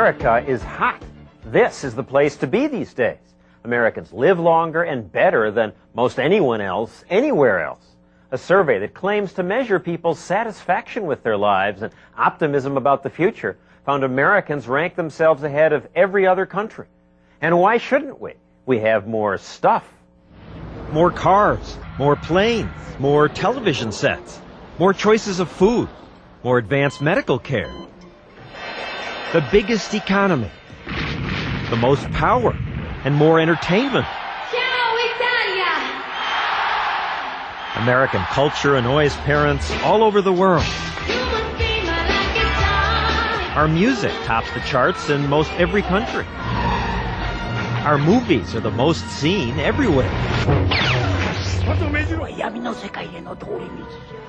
America is hot. This is the place to be these days. Americans live longer and better than most anyone else, anywhere else. A survey that claims to measure people's satisfaction with their lives and optimism about the future found Americans rank themselves ahead of every other country. And why shouldn't we? We have more stuff. More cars, more planes, more television sets, more choices of food, more advanced medical care. The biggest economy, the most power, and more entertainment. Ciao, Italia! American culture annoys parents all over the world. Our music tops the charts in most every country. Our movies are the most seen everywhere.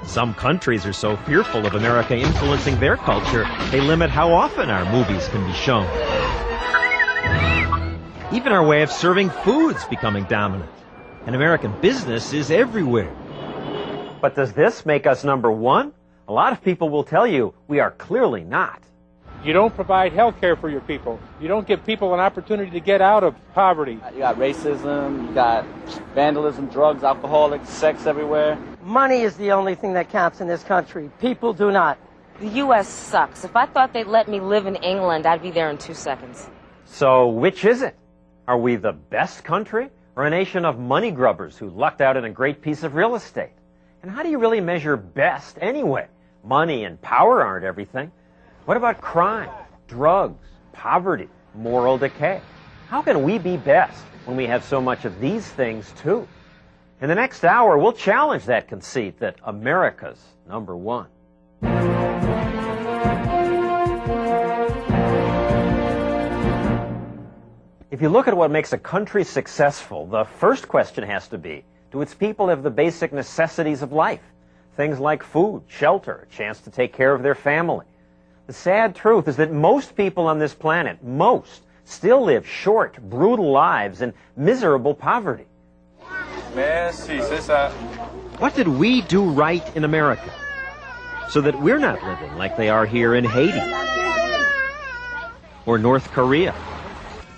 Some countries are so fearful of America influencing their culture, they limit how often our movies can be shown. Even our way of serving food's becoming dominant. And American business is everywhere. But does this make us number one? A lot of people will tell you we are clearly not. You don't provide health care for your people. You don't give people an opportunity to get out of poverty. You got racism, you got vandalism, drugs, alcoholics, sex everywhere. Money is the only thing that counts in this country. People do not. The U.S. sucks. If I thought they'd let me live in England, I'd be there in 2 seconds. So which is it? Are we the best country or a nation of money grubbers who lucked out in a great piece of real estate? And how do you really measure best anyway? Money and power aren't everything. What about crime, drugs, poverty, moral decay? How can we be best when we have so much of these things too? In the next hour, we'll challenge that conceit that America's number one. If you look at what makes a country successful, the first question has to be, do its people have the basic necessities of life? Things like food, shelter, a chance to take care of their family. The sad truth is that most people on this planet, still live short, brutal lives in miserable poverty. What did we do right in America so that we're not living like they are here in Haiti or North Korea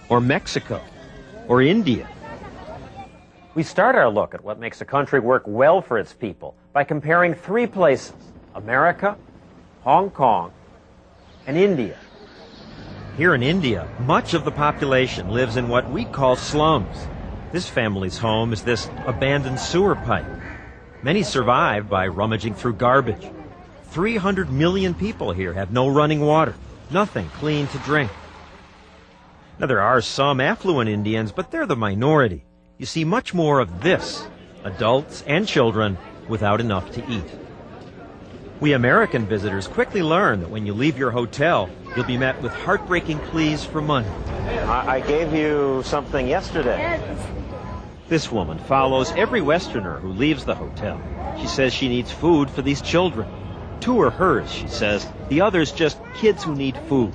or Mexico or India? We start our look at what makes a country work well for its people by comparing 3 places: America, Hong Kong, and India. Here in India, much of the population lives in what we call slums. This family's home is this abandoned sewer pipe. Many survive by rummaging through garbage. 300 million people here have no running water, nothing clean to drink. Now, there are some affluent Indians, but they're the minority. You see much more of this, adults and children without enough to eat. We American visitors quickly learn that when you leave your hotel, you'll be met with heartbreaking pleas for money. I gave you something yesterday. This woman follows every Westerner who leaves the hotel. She says she needs food for these children. 2 are hers, she says. The others just kids who need food.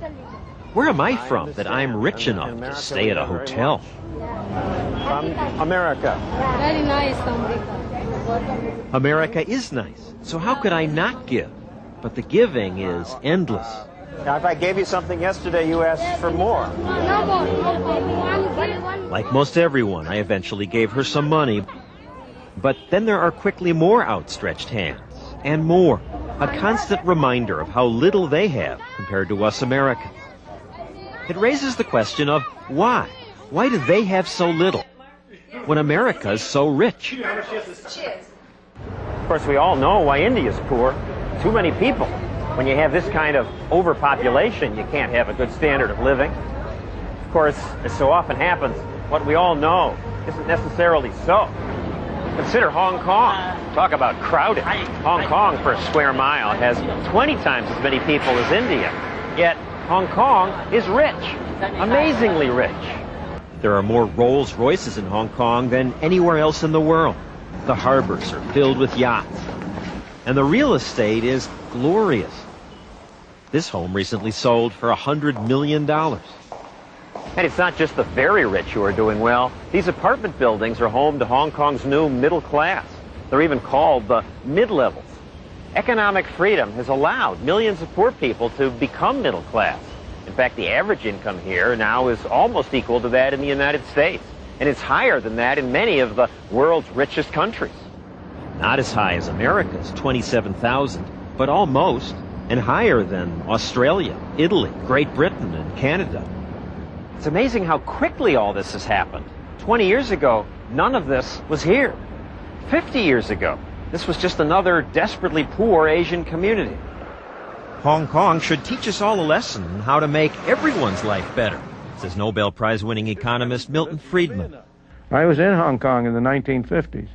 Where am I from that I'm rich enough to stay at a hotel? From America. Very nice, America. America is nice, so how could I not give? But the giving is endless. Now, if I gave you something yesterday, you asked for more. Like most everyone, I eventually gave her some money. But then there are quickly more outstretched hands, and more. A constant reminder of how little they have compared to us Americans. It raises the question of why? Why do they have so little when America's so rich? Of course, we all know why India's poor. Too many people. When you have this kind of overpopulation, you can't have a good standard of living. Of course, as so often happens, what we all know isn't necessarily so. Consider Hong Kong. Talk about crowded. Hong Kong, per square mile, has 20 times as many people as India. Yet, Hong Kong is rich. Amazingly rich. There are more Rolls Royces in Hong Kong than anywhere else in the world. The harbors are filled with yachts. And the real estate is glorious. This home recently sold for $100 million. And it's not just the very rich who are doing well. These apartment buildings are home to Hong Kong's new middle class. They're even called the mid-levels. Economic freedom has allowed millions of poor people to become middle class. In fact, the average income here now is almost equal to that in the United States. And it's higher than that in many of the world's richest countries. Not as high as America's, 27,000, but almost, and higher than Australia, Italy, Great Britain, and Canada. It's amazing how quickly all this has happened. 20 years ago, none of this was here. 50 years ago, this was just another desperately poor Asian community. Hong Kong should teach us all a lesson on how to make everyone's life better, says Nobel Prize-winning economist Milton Friedman. I was in Hong Kong in the 1950s,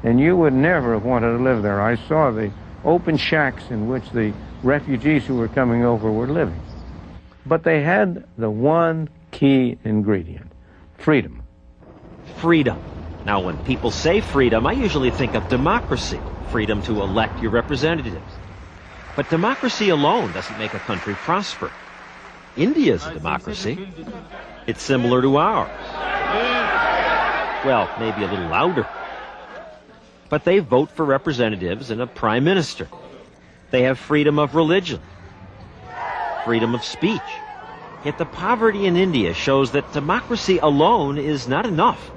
and you would never have wanted to live there. I saw the open shacks in which the refugees who were coming over were living. But they had the one key ingredient: freedom. Freedom. Now, when people say freedom, I usually think of democracy, freedom to elect your representatives. But democracy alone doesn't make a country prosper. India's a democracy. It's similar to ours. Well, maybe a little louder. But they vote for representatives and a prime minister. They have freedom of religion, freedom of speech. Yet the poverty in India shows that democracy alone is not enough.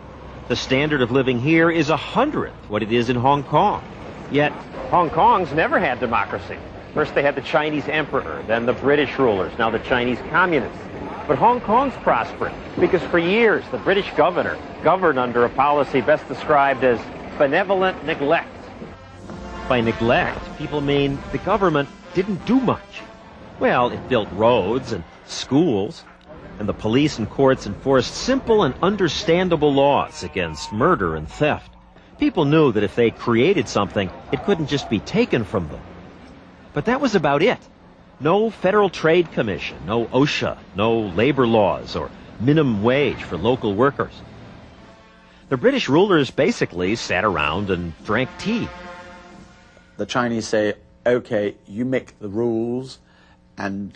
The standard of living here is 100th what it is in Hong Kong. Yet Hong Kong's never had democracy. First they had the Chinese emperor, then the British rulers, now the Chinese communists. But Hong Kong's prospering because for years the British governor governed under a policy best described as benevolent neglect. By neglect, people mean the government didn't do much. Well, it built roads and schools, and the police and courts enforced simple and understandable laws against murder and theft. People knew that if they created something, it couldn't just be taken from them. But that was about it. No Federal Trade Commission, no OSHA, no labor laws or minimum wage for local workers. The British rulers basically sat around and drank tea. The Chinese say, okay, you make the rules and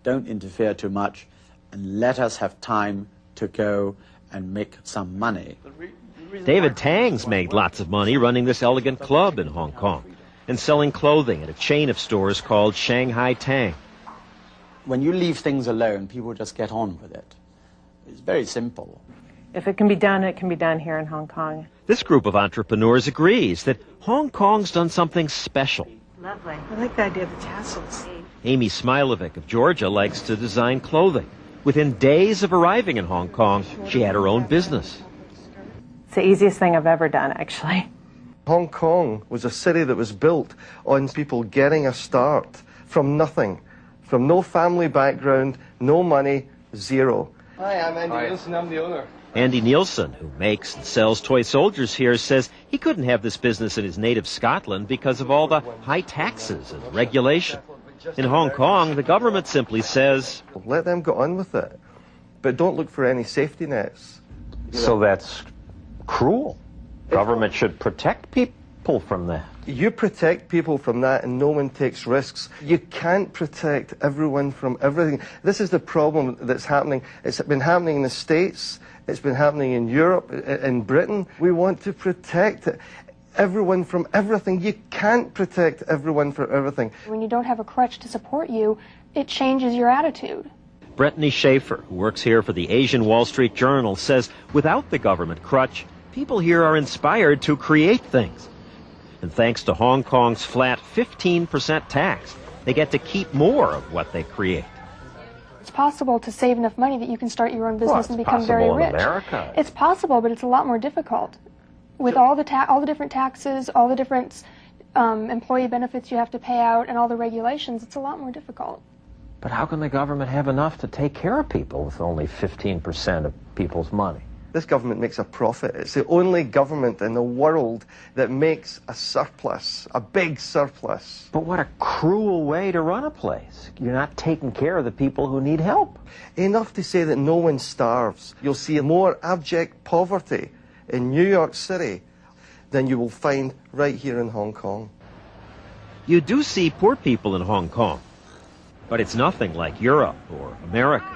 don't interfere too much, and let us have time to go and make some money. David Tang's made lots of money running this elegant club in Hong Kong and selling clothing at a chain of stores called Shanghai Tang. When you leave things alone, people just get on with it. It's very simple. If it can be done, it can be done here in Hong Kong. This group of entrepreneurs agrees that Hong Kong's done something special. Lovely. I like the idea of the tassels. Amy Smilovic of Georgia likes to design clothing. Within days of arriving in Hong Kong, she had her own business. It's the easiest thing I've ever done, actually. Hong Kong was a city that was built on people getting a start from nothing, from no family background, no money, zero. Hi, I'm Andy Nielsen. I'm the owner. Andy Nielsen, who makes and sells toy soldiers here, says he couldn't have this business in his native Scotland because of all the high taxes and regulation. In Hong Kong, the government simply says, let them get on with it, but don't look for any safety nets. So that's cruel. Government should protect people from that. You protect people from that and no one takes risks. You can't protect everyone from everything. This is the problem that's happening. It's been happening in the States. It's been happening in Europe, in Britain. We want to protect everyone from everything. You can't protect everyone from everything. When you don't have a crutch to support you, it changes your attitude. Brittany Schaefer, who works here for the Asian Wall Street Journal, says without the government crutch, people here are inspired to create things. And thanks to Hong Kong's flat 15% tax, they get to keep more of what they create. It's possible to save enough money that you can start your own business and become very rich. In America. It's possible, but it's a lot more difficult. With all the different taxes, all the different employee benefits you have to pay out, and all the regulations, it's a lot more difficult. But how can the government have enough to take care of people with only 15% of people's money? This government makes a profit. It's the only government in the world that makes a surplus, a big surplus. But what a cruel way to run a place. You're not taking care of the people who need help. Enough to say that no one starves. You'll see more abject poverty in New York City than you will find right here in Hong Kong. You do see poor people in Hong Kong, but it's nothing like Europe or America.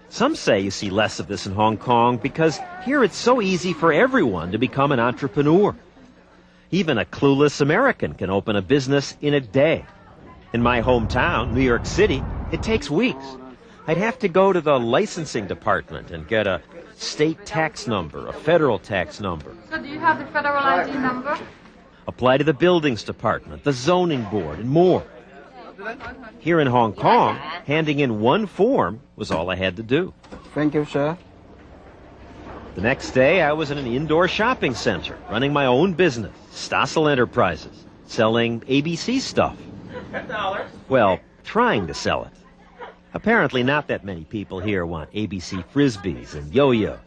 Some say you see less of this in Hong Kong because here it's so easy for everyone to become an entrepreneur. Even a clueless American can open a business in a day. In my hometown, New York City, it takes weeks. I'd have to go to the licensing department and get a state tax number, a federal tax number. So do you have the federal ID number? Apply to the buildings department, the zoning board, and more. Here in Hong Kong, handing in one form was all I had to do. Thank you, sir. The next day, I was in an indoor shopping center, running my own business, Stossel Enterprises, selling ABC stuff. Well, trying to sell it. Apparently not that many people here want ABC Frisbees and yo-yos.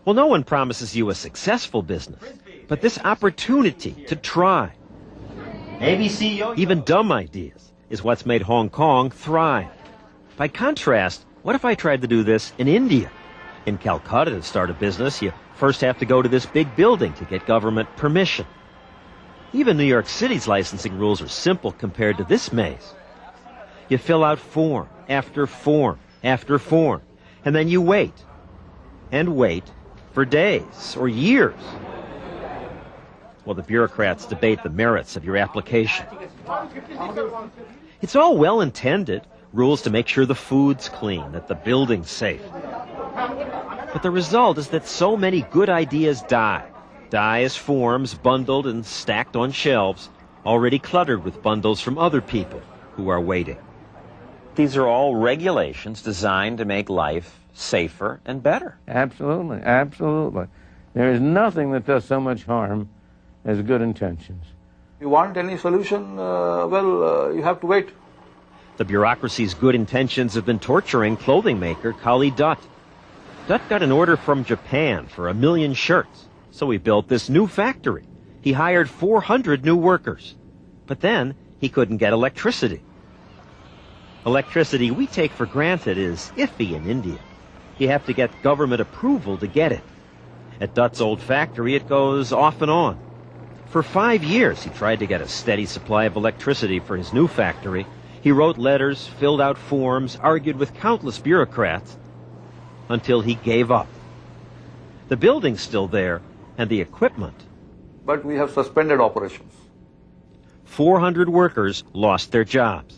Well, no one promises you a successful business, but this opportunity to try, ABC yo-yo, even dumb ideas, is what's made Hong Kong thrive. By contrast, what if I tried to do this in India? In Calcutta, to start a business, you first have to go to this big building to get government permission. Even New York City's licensing rules are simple compared to this maze. You fill out form after form after form, and then you wait and wait for days or years. Well, the bureaucrats debate the merits of your application. It's all well intended, rules to make sure the food's clean, that the building's safe. But the result is that so many good ideas die as forms bundled and stacked on shelves, already cluttered with bundles from other people who are waiting. These are all regulations designed to make life safer and better. Absolutely, absolutely. There is nothing that does so much harm as good intentions. If you want any solution, you have to wait. The bureaucracy's good intentions have been torturing clothing maker Kali Dutt. Dutt got an order from Japan for 1 million shirts, so he built this new factory. He hired 400 new workers. But then he couldn't get electricity. Electricity we take for granted is iffy in India. You have to get government approval to get it. At Dutt's old factory, it goes off and on. For 5 years, he tried to get a steady supply of electricity for his new factory. He wrote letters, filled out forms, argued with countless bureaucrats, until he gave up. The building's still there, and the equipment. But we have suspended operations. 400 workers lost their jobs.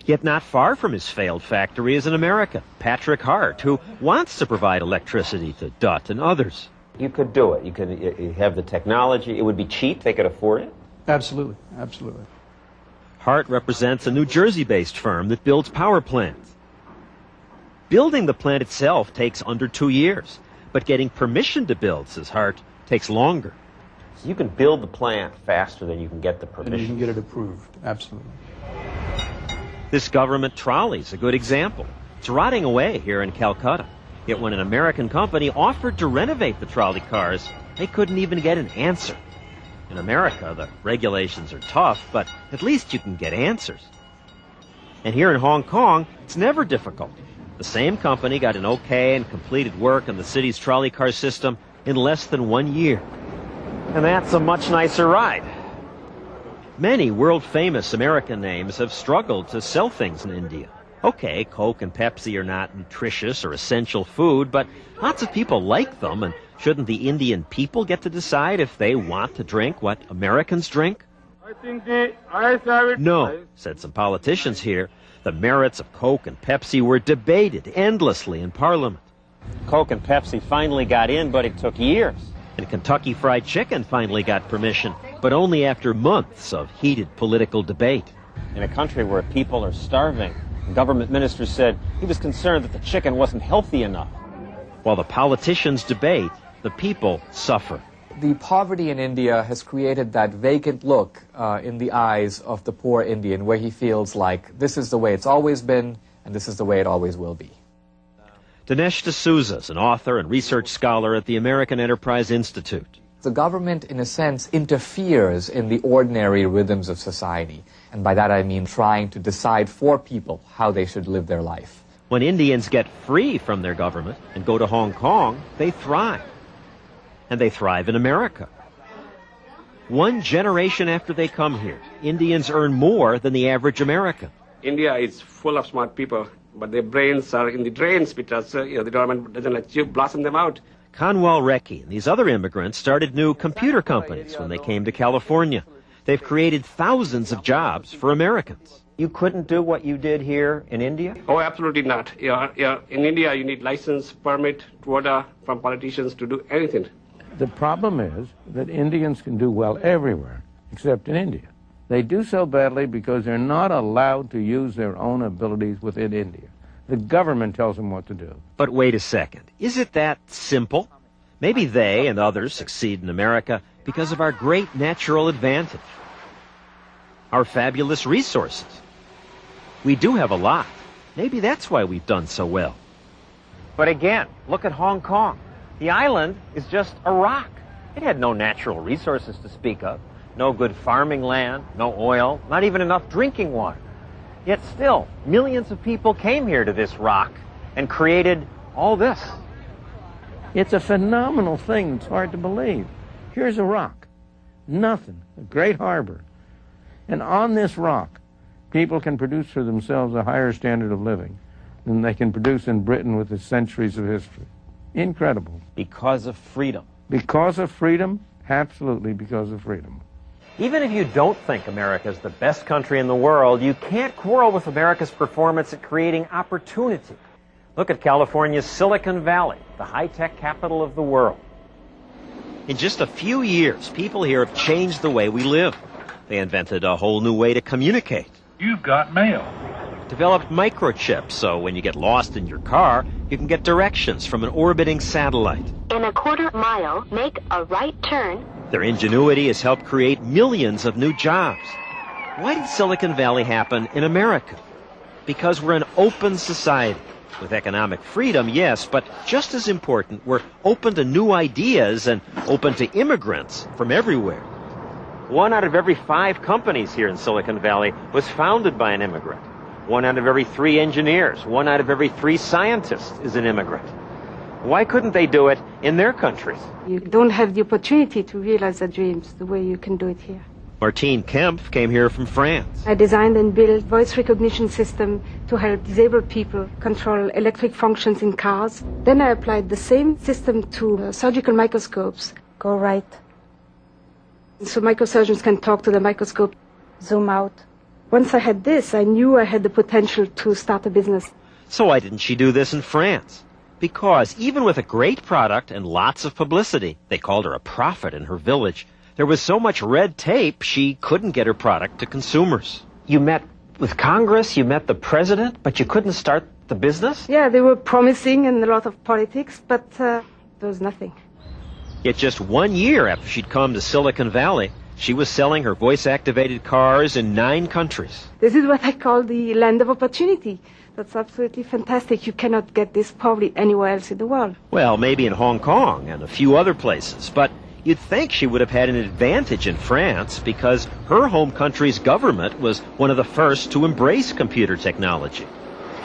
Yet not far from his failed factory is an American, Patrick Hart, who wants to provide electricity to Dutt and others. You could do it. You have the technology. It would be cheap. They could afford it. Absolutely, absolutely. Hart represents a New Jersey-based firm that builds power plants. Building the plant itself takes under 2 years, but getting permission to build, says Hart, takes longer. So you can build the plant faster than you can get the permission. And you can get it approved, absolutely. This government trolley's a good example. It's rotting away here in Calcutta. Yet when an American company offered to renovate the trolley cars, they couldn't even get an answer. In America, the regulations are tough, but at least you can get answers. And here in Hong Kong, it's never difficult. The same company got an okay and completed work on the city's trolley car system in less than 1 year. And that's a much nicer ride. Many world-famous American names have struggled to sell things in India. Okay, Coke and Pepsi are not nutritious or essential food, but lots of people like them, and shouldn't the Indian people get to decide if they want to drink what Americans drink? I think the eyes have it. No, said some politicians here. The merits of Coke and Pepsi were debated endlessly in Parliament. Coke and Pepsi finally got in, but it took years. And Kentucky Fried Chicken finally got permission, but only after months of heated political debate. In a country where people are starving, the government minister said he was concerned that the chicken wasn't healthy enough. While the politicians debate, the people suffer. The poverty in India has created that vacant look in the eyes of the poor Indian, where he feels like this is the way it's always been, and this is the way it always will be. Dinesh D'Souza is an author and research scholar at the American Enterprise Institute. The government, in a sense, interferes in the ordinary rhythms of society. And by that I mean trying to decide for people how they should live their life. When Indians get free from their government and go to Hong Kong, they thrive. And they thrive in America. 1 generation after they come here, Indians earn more than the average American. India is full of smart people, but their brains are in the drains because the government doesn't let you blossom them out. Kanwal Rekhi and these other immigrants started new computer companies when they came to California. they've created thousands of jobs for Americans. You couldn't do what you did here in India? Oh, absolutely not. In India, you need license, permit, quota from politicians to do anything. The problem is that Indians can do well everywhere, except in India. They do so badly because they're not allowed to use their own abilities within India. The government tells them what to do. But wait a second. Is it that simple? Maybe they and others succeed in America because of our great natural advantage, our fabulous resources. We do have a lot. Maybe that's why we've done so well. But again, look at Hong Kong. The island is just a rock. It had no natural resources to speak of, no good farming land, no oil, not even enough drinking water. Yet still, millions of people came here to this rock and created all this. It's a phenomenal thing. It's hard to believe. Here's a rock. Nothing. A great harbor. And on this rock, people can produce for themselves a higher standard of living than they can produce in Britain with its centuries of history. Incredible. Because of freedom. Because of freedom? Absolutely because of freedom. Even if you don't think America's the best country in the world, you can't quarrel with America's performance at creating opportunity. Look at California's Silicon Valley, the high-tech capital of the world. In just a few years, people here have changed the way we live. They invented a whole new way to communicate. You've got mail. Developed microchips, so when you get lost in your car, you can get directions from an orbiting satellite. In a quarter mile, make a right turn. Their ingenuity has helped create millions of new jobs. Why did Silicon Valley happen in America? Because we're an open society. With economic freedom, yes, but just as important, we're open to new ideas and open to immigrants from everywhere. 1 out of every 5 companies here in Silicon Valley was founded by an immigrant. 1 out of every 3 engineers, 1 out of every 3 scientists is an immigrant. Why couldn't they do it in their countries? You don't have the opportunity to realize their dreams the way you can do it here. Martine Kempf came here from France. I designed and built voice recognition system to help disabled people control electric functions in cars. Then I applied the same system to surgical microscopes. Go right. So microsurgeons can talk to the microscope. Zoom out. Once I had this, I knew I had the potential to start a business. So why didn't she do this in France? Because even with a great product and lots of publicity, they called her a prophet in her village, there was so much red tape she couldn't get her product to consumers. You met with Congress, you met the president, but you couldn't start the business? Yeah, they were promising and a lot of politics, but there was nothing. Yet just 1 year after she'd come to Silicon Valley, she was selling her voice-activated cars in 9 countries. This is what I call the land of opportunity. That's absolutely fantastic. You cannot get this probably anywhere else in the world. Well, maybe in Hong Kong and a few other places, but you'd think she would have had an advantage in France because her home country's government was one of the first to embrace computer technology.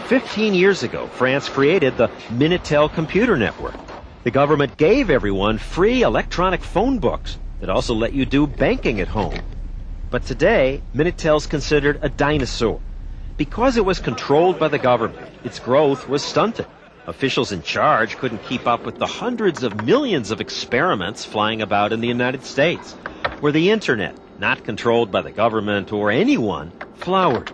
15 years ago, France created the Minitel computer network. The government gave everyone free electronic phone books that also let you do banking at home. But today, Minitel's considered a dinosaur. Because it was controlled by the government, its growth was stunted. Officials in charge couldn't keep up with the hundreds of millions of experiments flying about in the United States, where the internet, not controlled by the government or anyone, flowered.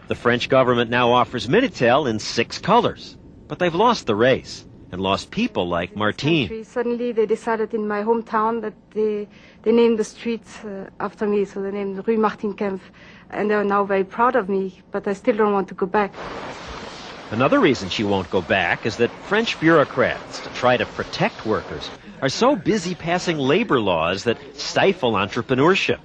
The French government now offers Minitel in 6 colors, but they've lost the race and lost people like Martine. Suddenly they decided in my hometown that they named the streets after me, so they named Rue Martine Kempf, and they are now very proud of me, but I still don't want to go back. Another reason she won't go back is that French bureaucrats, to try to protect workers, are so busy passing labor laws that stifle entrepreneurship.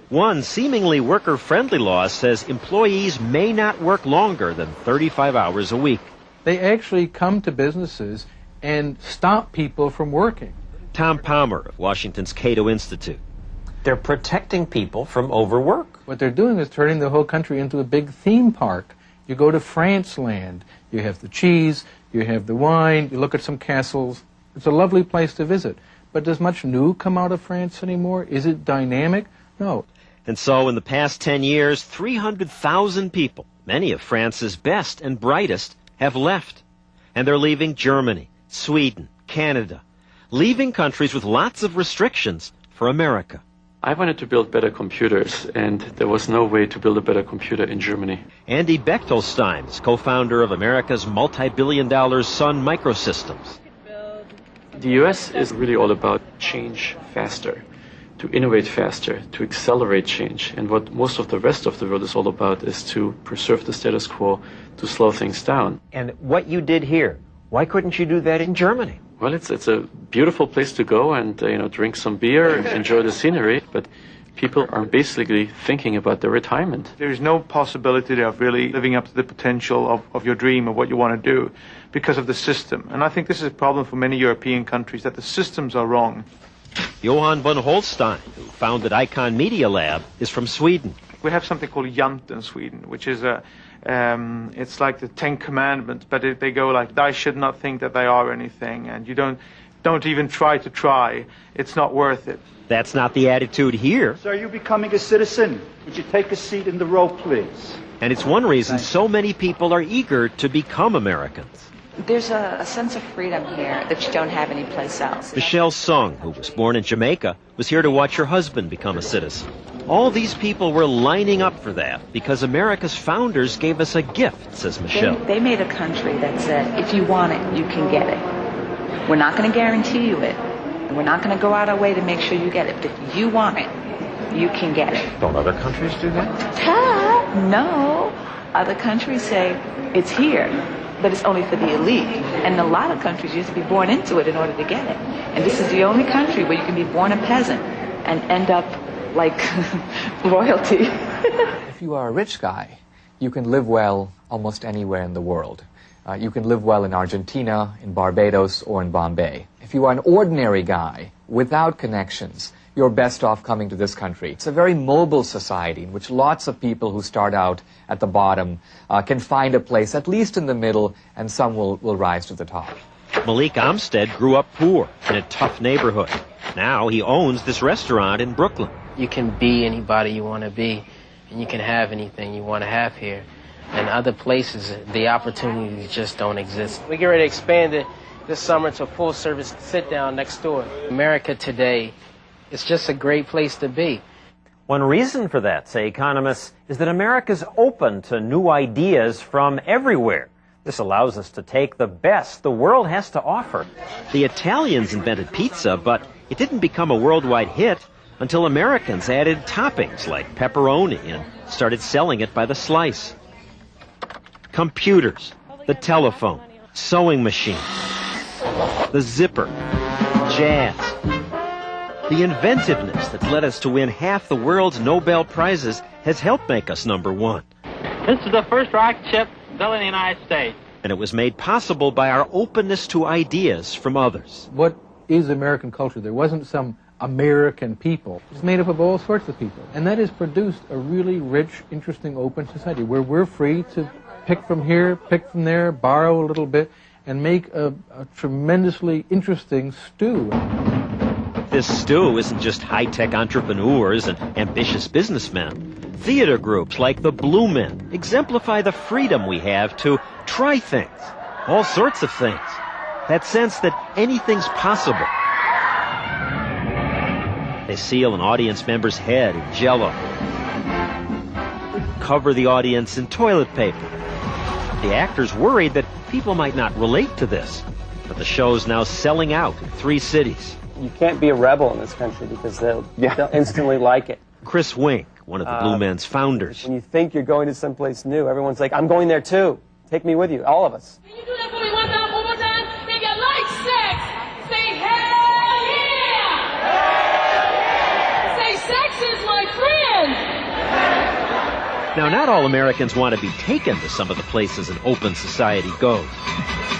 One seemingly worker-friendly law says employees may not work longer than 35 hours a week. They actually come to businesses and stop people from working. Tom Palmer of Washington's Cato Institute. They're protecting people from overwork. What they're doing is turning the whole country into a big theme park. You go to France land, you have the cheese, you have the wine, you look at some castles. It's a lovely place to visit. But does much new come out of France anymore? Is it dynamic? No. And so in the past 10 years, 300,000 people, many of France's best and brightest, have left. And they're leaving Germany, Sweden, Canada, leaving countries with lots of restrictions for America. I wanted to build better computers, and there was no way to build a better computer in Germany. Andy Bechtolstein is co-founder of America's multi-billion-dollar Sun Microsystems. The US is really all about change faster, to innovate faster, to accelerate change. And what most of the rest of the world is all about is to preserve the status quo, to slow things down. And what you did here, why couldn't you do that in Germany? Well, it's a beautiful place to go and drink some beer and enjoy the scenery, but people are basically thinking about their retirement. There is no possibility of really living up to the potential of your dream of what you want to do because of the system. And I think this is a problem for many European countries, that the systems are wrong. Johan von Holstein, who founded Icon Media Lab, is from Sweden. We have something called Jant in Sweden, which is it's like the 10 Commandments, but they go like, "Thou should not think that they are anything," and you don't even try to try. It's not worth it. That's not the attitude here. So are you becoming a citizen? Would you take a seat in the row, please? And it's one reason so many people are eager to become Americans. There's a sense of freedom here that you don't have anyplace else. Michelle Sung, who was born in Jamaica, was here to watch her husband become a citizen. All these people were lining up for that because America's founders gave us a gift, says Michelle. They made a country that said, if you want it, you can get it. We're not going to guarantee you it. We're not going to go out our way to make sure you get it. But if you want it, you can get it. Don't other countries do that? No. Other countries say, it's here, but it's only for the elite. And in a lot of countries, you have to be born into it in order to get it. And this is the only country where you can be born a peasant and end up like royalty. If you are a rich guy, you can live well almost anywhere in the world. You can live well in Argentina, in Barbados, or in Bombay. If you are an ordinary guy without connections, you're best off coming to this country. It's a very mobile society in which lots of people who start out at the bottom can find a place, at least in the middle, and some will rise to the top. Malik Amstead grew up poor in a tough neighborhood. Now he owns this restaurant in Brooklyn. You can be anybody you want to be, and you can have anything you want to have here. And other places, the opportunities just don't exist. We get ready to expand it this summer to a full-service sit-down next door. America today, it's just a great place to be. One reason for that, say economists, is that America's open to new ideas from everywhere. This allows us to take the best the world has to offer. The Italians invented pizza, but it didn't become a worldwide hit until Americans added toppings like pepperoni and started selling it by the slice. Computers, the telephone, sewing machine, the zipper, jazz. The inventiveness that led us to win half the world's Nobel Prizes has helped make us #1. This is the first rocket ship built in the United States. And it was made possible by our openness to ideas from others. What is American culture? There wasn't some American people. It's made up of all sorts of people. And that has produced a really rich, interesting, open society where we're free to pick from here, pick from there, borrow a little bit, and make a tremendously interesting stew. This stew isn't just high-tech entrepreneurs and ambitious businessmen. Theater groups like the Blue Men exemplify the freedom we have to try things, all sorts of things. That sense that anything's possible. They seal an audience member's head in Jell-O, cover the audience in toilet paper. The actors worried that people might not relate to this, but the show's now selling out in 3 cities. You can't be a rebel in this country because they'll instantly like it. Chris Wink, one of the Blue Men's founders. When you think you're going to someplace new, everyone's like, I'm going there too. Take me with you, all of us. Can you do that for me one more time? If you like sex, say hell yeah! Say sex is my friend! Now, not all Americans want to be taken to some of the places an open society goes.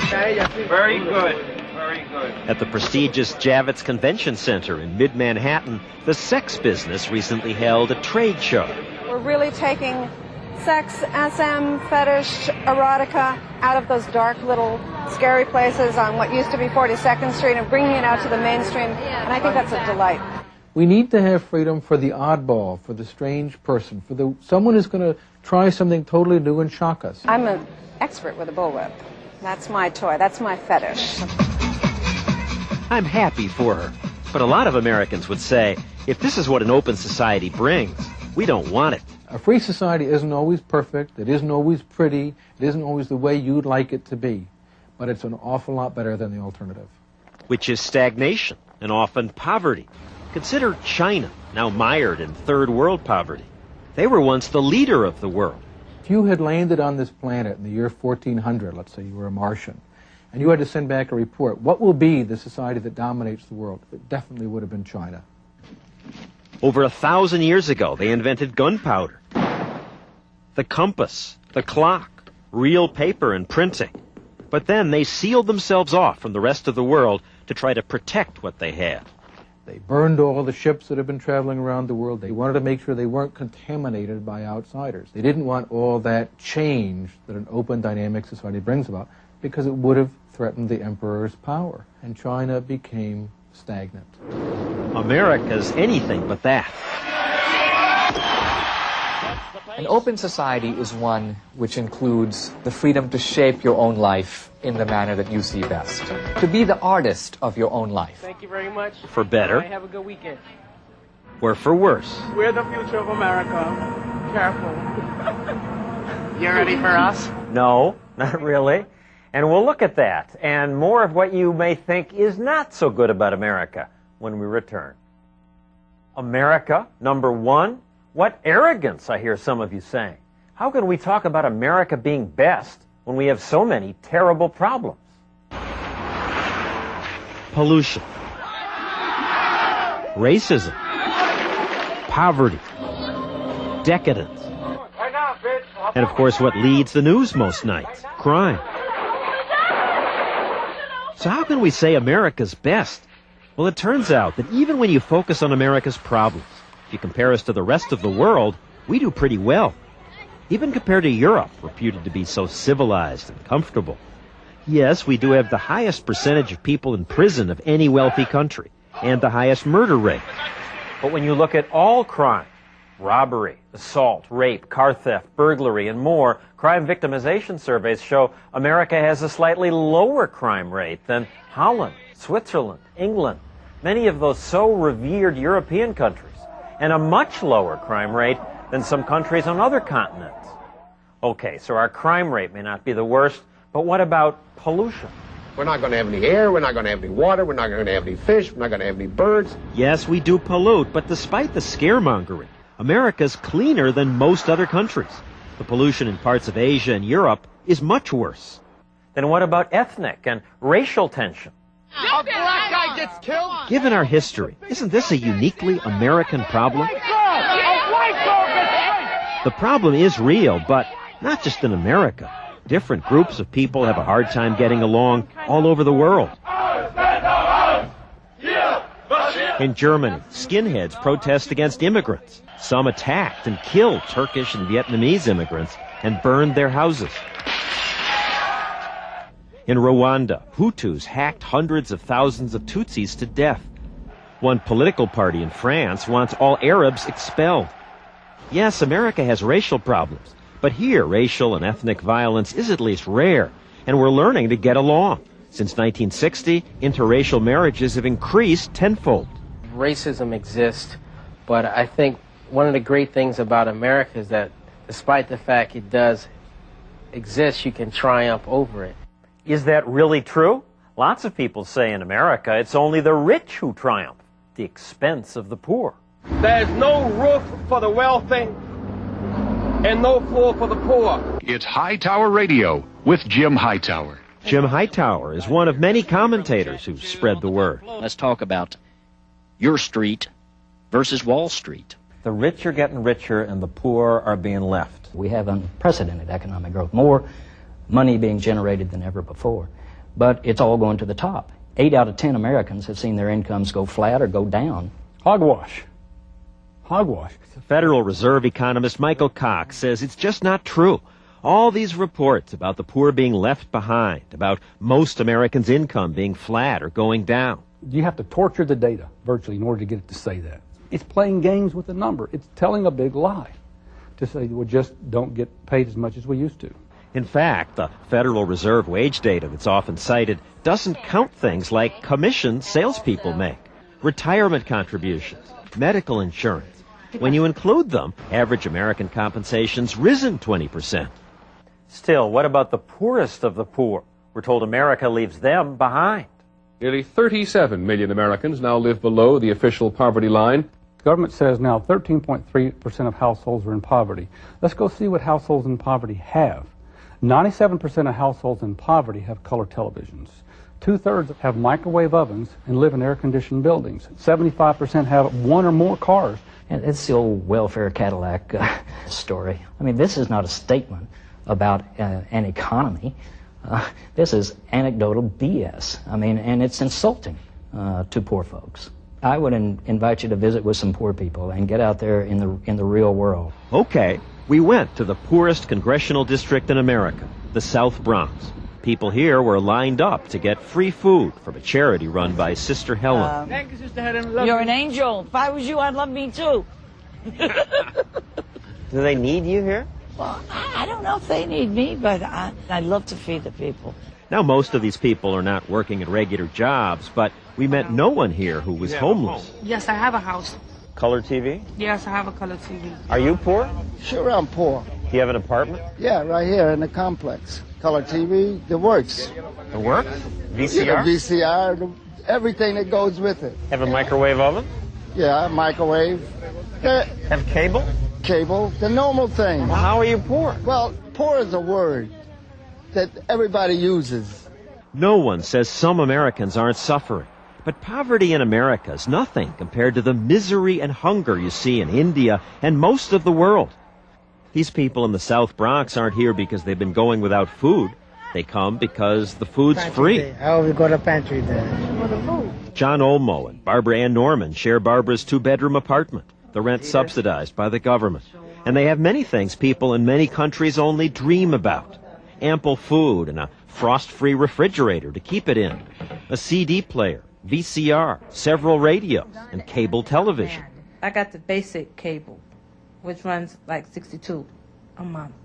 Very good. Very good. At the prestigious Javits Convention Center in mid-Manhattan, the sex business recently held a trade show. We're really taking sex, SM, fetish, erotica out of those dark little scary places on what used to be 42nd Street and bringing it out to the mainstream, and I think that's a delight. We need to have freedom for the oddball, for the strange person, for someone who's going to try something totally new and shock us. I'm an expert with a bullwhip. That's my toy. That's my fetish. I'm happy for her, but a lot of Americans would say If this is what an open society brings, we don't want it. A free society isn't always perfect, it isn't always pretty, it isn't always the way you'd like it to be, but it's an awful lot better than the alternative. Which is stagnation and often poverty. Consider China, now mired in third world poverty. They were once the leader of the world. If you had landed on this planet in the year 1400, let's say you were a Martian, and you had to send back a report, what will be the society that dominates the world? It definitely would have been China. Over 1,000 years ago, they invented gunpowder, the compass, the clock, real paper and printing. But then they sealed themselves off from the rest of the world to try to protect what they had. They burned all the ships that had been traveling around the world. They wanted to make sure they weren't contaminated by outsiders. They didn't want all that change that an open, dynamic society brings about, because it would have threatened the emperor's power. And China became stagnant. America's anything but that. An open society is one which includes the freedom to shape your own life in the manner that you see best. To be the artist of your own life. Thank you very much. For better. Have a good weekend. Or for worse. We're the future of America. Careful. You ready for us? No, not really. And we'll look at that and more of what you may think is not so good about America when we return. America, number one? What arrogance, I hear some of you saying. How can we talk about America being best when we have so many terrible problems? Pollution, racism, poverty, decadence, and of course what leads the news most nights, crime. So how can we say America's best? Well, it turns out that even when you focus on America's problems, if you compare us to the rest of the world, we do pretty well. Even compared to Europe, reputed to be so civilized and comfortable. Yes, we do have the highest percentage of people in prison of any wealthy country, and the highest murder rate. But when you look at all crime, robbery, assault, rape, car theft, burglary, and more, crime victimization surveys show America has a slightly lower crime rate than Holland, Switzerland, England, many of those so revered European countries, and a much lower crime rate than some countries on other continents. Okay, so our crime rate may not be the worst, but what about pollution? We're not going to have any air, we're not going to have any water, we're not going to have any fish, we're not going to have any birds. Yes, we do pollute, but despite the scaremongering, America's cleaner than most other countries. The pollution in parts of Asia and Europe is much worse. Then what about ethnic and racial tension? A black guy gets killed? Given our history, isn't this a uniquely American problem? The problem is real, but not just in America. Different groups of people have a hard time getting along all over the world. In Germany, skinheads protest against immigrants. Some attacked and killed Turkish and Vietnamese immigrants and burned their houses. In Rwanda, Hutus hacked hundreds of thousands of Tutsis to death. One political party in France wants all Arabs expelled. Yes, America has racial problems, but here racial and ethnic violence is at least rare, and we're learning to get along. Since 1960, interracial marriages have increased tenfold. Racism exists, but I think one of the great things about America is that despite the fact it does exist, you can triumph over it. Is that really true? Lots of people say in America it's only the rich who triumph at the expense of the poor. There's no roof for the wealthy and no floor for the poor. It's Hightower Radio with Jim Hightower. Jim Hightower is one of many commentators who spread the word. Let's talk about your street versus Wall Street. The rich are getting richer and the poor are being left. We have unprecedented economic growth, more money being generated than ever before. But it's all going to the top. 8 out of 10 Americans have seen their incomes go flat or go down. Hogwash. Hogwash. Federal Reserve economist Michael Cox says it's just not true. All these reports about the poor being left behind, about most Americans' income being flat or going down. You have to torture the data virtually in order to get it to say that. It's playing games with the number. It's telling a big lie to say we just don't get paid as much as we used to. In fact, the Federal Reserve wage data that's often cited doesn't count things like commissions salespeople make. retirement contributions, medical insurance. When you include them, average American compensation's risen 20%. Still, what about the poorest of the poor? We're told America leaves them behind. Nearly 37 million Americans now live below the official poverty line. The government says now 13.3% of households are in poverty. Let's go see what households in poverty have. 97% of households in poverty have color televisions. 2/3 have microwave ovens and live in air-conditioned buildings. 75% have one or more cars. And it's the old welfare Cadillac story. I mean, this is not a statement about an economy. This is anecdotal BS. I mean, and it's insulting to poor folks. I would invite you to visit with some poor people and get out there in the real world. Okay, we went to the poorest congressional district in America, the South Bronx. People here were lined up to get free food from a charity run by Sister Helen. Thank you, Sister Helen. You're an angel. If I was you, I'd love me too. Do they need you here? Well, I don't know if they need me, but I'd love to feed the people. Now, most of these people are not working at regular jobs, but we met no one here who was homeless. Yes, I have a house. Color TV? Yes, I have a color TV. Are you poor? Sure, I'm poor. Do you have an apartment? Yeah, right here in the complex. Color TV, the works. The works? VCR? Yeah, the VCR, everything that goes with it. Have a microwave oven? Yeah, microwave. Have cable? Cable, the normal thing. Well, how are you poor? Well, poor is a word that everybody uses. No one says some Americans aren't suffering. But poverty in America is nothing compared to the misery and hunger you see in India and most of the world. These people in the South Bronx aren't here because they've been going without food. They come because the food's free. I always go to pantry there. John Olmo and Barbara Ann Norman share Barbara's two-bedroom apartment. The rent subsidized by the government. And they have many things people in many countries only dream about. Ample food and a frost-free refrigerator to keep it in. A CD player, VCR, several radios, and cable television. I got the basic cable, which runs like $62 a month.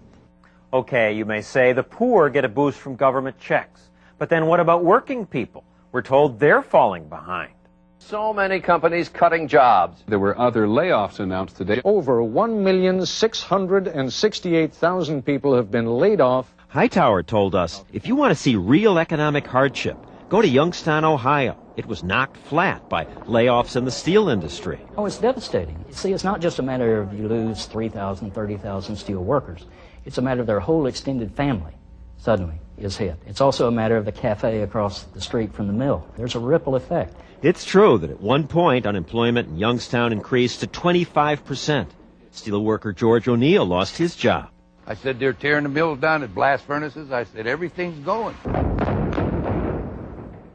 Okay, you may say the poor get a boost from government checks. But then what about working people? We're told they're falling behind. So many companies cutting jobs. There were other layoffs announced today. Over 1,668,000 people have been laid off. Hightower told us, if you want to see real economic hardship, go to Youngstown, Ohio. It was knocked flat by layoffs in the steel industry. Oh, it's devastating. See, it's not just a matter of you lose 3,000, 30,000 steel workers. It's a matter of their whole extended family suddenly is hit. It's also a matter of the cafe across the street from the mill. There's a ripple effect. It's true that at one point unemployment in Youngstown increased to 25%. Steelworker George O'Neill lost his job. I said, they're tearing the mills down at blast furnaces. I said, everything's going.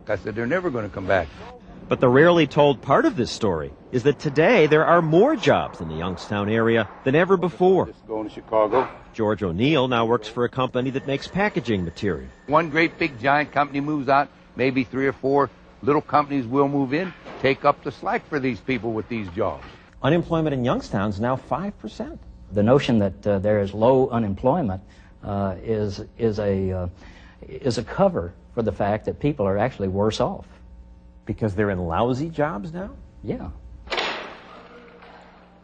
I said, they're never going to come back. But the rarely told part of this story is that today there are more jobs in the Youngstown area than ever before. Just going to Chicago. George O'Neill now works for a company that makes packaging material. One great big giant company moves out, maybe 3 or 4 little companies will move in, take up the slack for these people with these jobs. Unemployment in Youngstown is now 5%. The notion that there is low unemployment is a cover for the fact that people are actually worse off. Because they're in lousy jobs now? Yeah.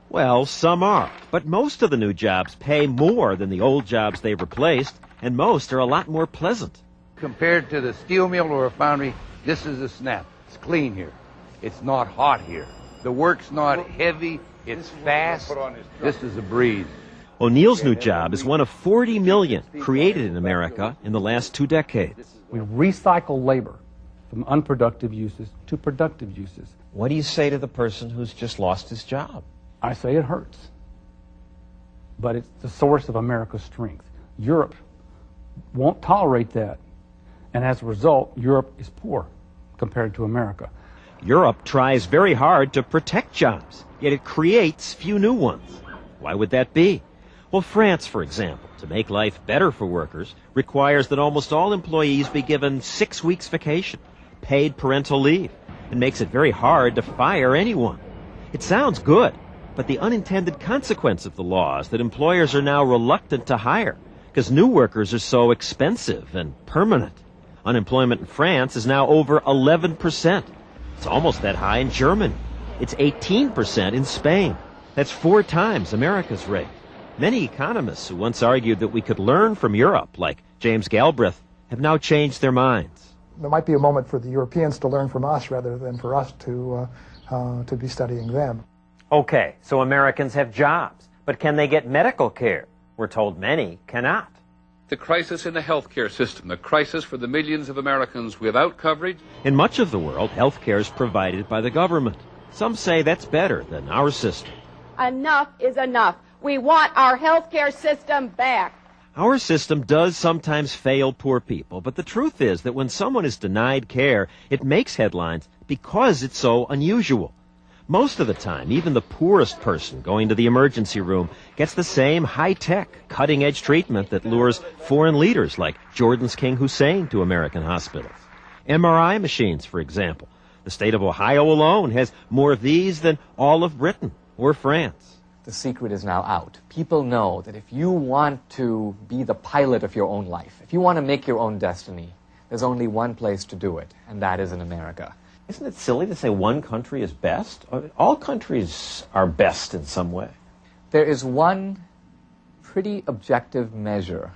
Well, some are, but most of the new jobs pay more than the old jobs they've replaced, and most are a lot more pleasant. Compared to the steel mill or a foundry, this is a snap. It's clean here. It's not hot here. The work's not heavy. It's fast. This is a breeze. O'Neill's new job is one of 40 million created in America in the last 2 decades. We recycle labor from unproductive uses to productive uses. What do you say to the person who's just lost his job? I say it hurts. But it's the source of America's strength. Europe won't tolerate that. And as a result, Europe is poor compared to America. Europe tries very hard to protect jobs, yet it creates few new ones. Why would that be? Well, France, for example, to make life better for workers, requires that almost all employees be given 6 weeks vacation, paid parental leave, and makes it very hard to fire anyone. It sounds good, but the unintended consequence of the law is that employers are now reluctant to hire because new workers are so expensive and permanent. Unemployment in France is now over 11%. It's almost that high in Germany. It's 18% in Spain. That's 4 times America's rate. Many economists who once argued that we could learn from Europe, like James Galbraith, have now changed their minds. There might be a moment for the Europeans to learn from us rather than for us to be studying them. Okay, so Americans have jobs, but can they get medical care? We're told many cannot. The crisis in the healthcare system, the crisis for the millions of Americans without coverage. In much of the world, health care is provided by the government. Some say that's better than our system. Enough is enough. We want our healthcare system back. Our system does sometimes fail poor people, but the truth is that when someone is denied care, it makes headlines because it's so unusual. Most of the time, even the poorest person going to the emergency room gets the same high-tech, cutting-edge treatment that lures foreign leaders like Jordan's King Hussein to American hospitals. MRI machines, for example. The state of Ohio alone has more of these than all of Britain or France. The secret is now out. People know that if you want to be the pilot of your own life, if you want to make your own destiny, there's only one place to do it, and that is in America. Isn't it silly to say one country is best? All countries are best in some way. There is one pretty objective measure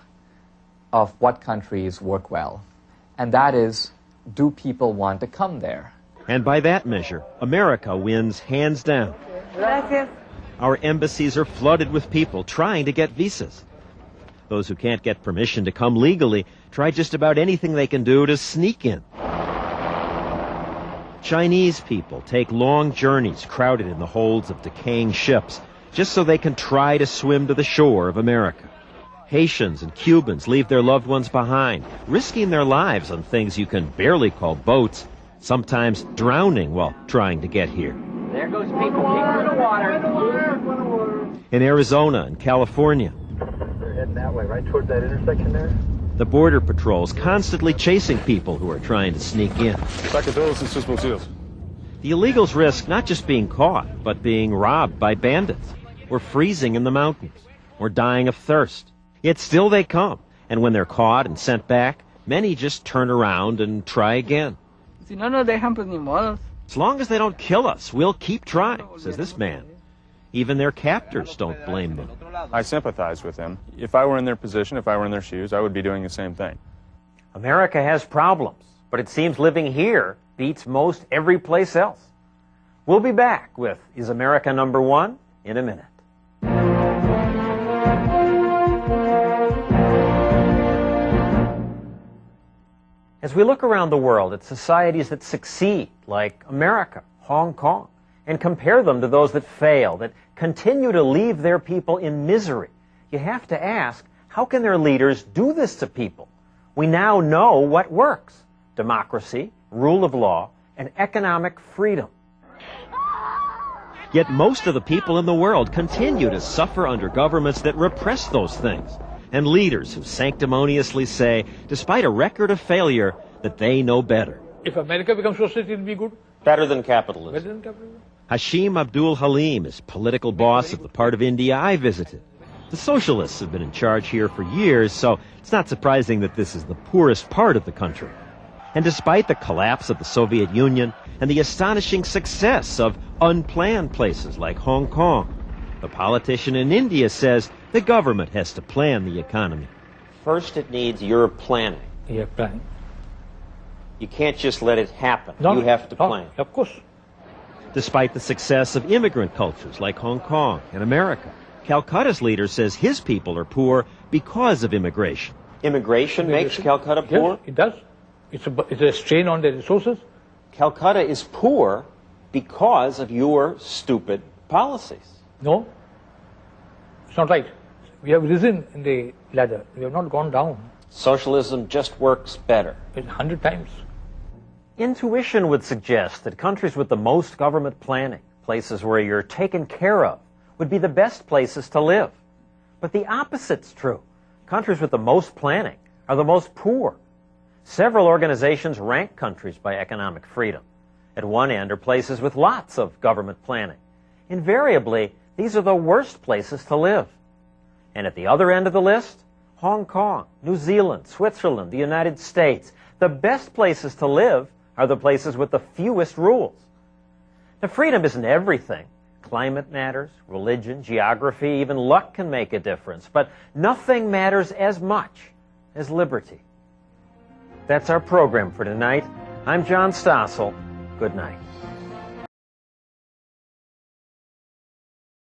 of what countries work well, and that is, do people want to come there? And by that measure, America wins hands down. Gracias. Our embassies are flooded with people trying to get visas. Those who can't get permission to come legally try just about anything they can do to sneak in. Chinese people take long journeys crowded in the holds of decaying ships just so they can try to swim to the shore of America. Haitians and Cubans leave their loved ones behind, risking their lives on things you can barely call boats, sometimes drowning while trying to get here. There goes people. Keep in the water. In Arizona and California, They're heading that way, right toward that intersection there. the Border Patrol's constantly chasing people who are trying to sneak in. The illegals risk not just being caught, but being robbed by bandits, or freezing in the mountains, or dying of thirst. Yet still they come, and when they're caught and sent back, many just turn around and try again. As long as they don't kill us, we'll keep trying, says this man. Even their captors don't blame them. I sympathize with them. If I were in their position, if I were in their shoes, I would be doing the same thing. America has problems, but it seems living here beats most every place else. We'll be back with Is America Number One in a minute. As we look around the world at societies that succeed, like America, Hong Kong, and compare them to those that fail, that continue to leave their people in misery, you have to ask, how can their leaders do this to people? We now know what works: democracy, rule of law, and economic freedom. Yet most of the people in the world continue to suffer under governments that repress those things, and leaders who sanctimoniously say, despite a record of failure, that they know better. If America becomes socialist, it will be good. Better than capitalism. Better than capitalism. Hashim Abdul Halim is political boss of the part of India I visited. The socialists have been in charge here for years, so it's not surprising that this is the poorest part of the country. And despite the collapse of the Soviet Union and the astonishing success of unplanned places like Hong Kong, the politician in India says the government has to plan the economy. First, it needs your planning. Yeah, planning. You can't just let it happen. No, you have to plan. Of course. Despite the success of immigrant cultures like Hong Kong and America, Calcutta's leader says his people are poor because of immigration. Immigration makes Calcutta poor? Yes, it does. It's a strain on the resources. Calcutta is poor because of your stupid policies. No, it's not right. We have risen in the ladder. We have not gone down. Socialism just works better. 100 times. Intuition would suggest that countries with the most government planning, places where you're taken care of, would be the best places to live. But the opposite's true. Countries with the most planning are the most poor. Several organizations rank countries by economic freedom. At one end are places with lots of government planning. Invariably, these are the worst places to live. And at the other end of the list, Hong Kong, New Zealand, Switzerland, the United States. The best places to live are the places with the fewest rules. Now, freedom isn't everything. Climate matters, religion, geography, even luck can make a difference. But nothing matters as much as liberty. That's our program for tonight. I'm John Stossel. Good night.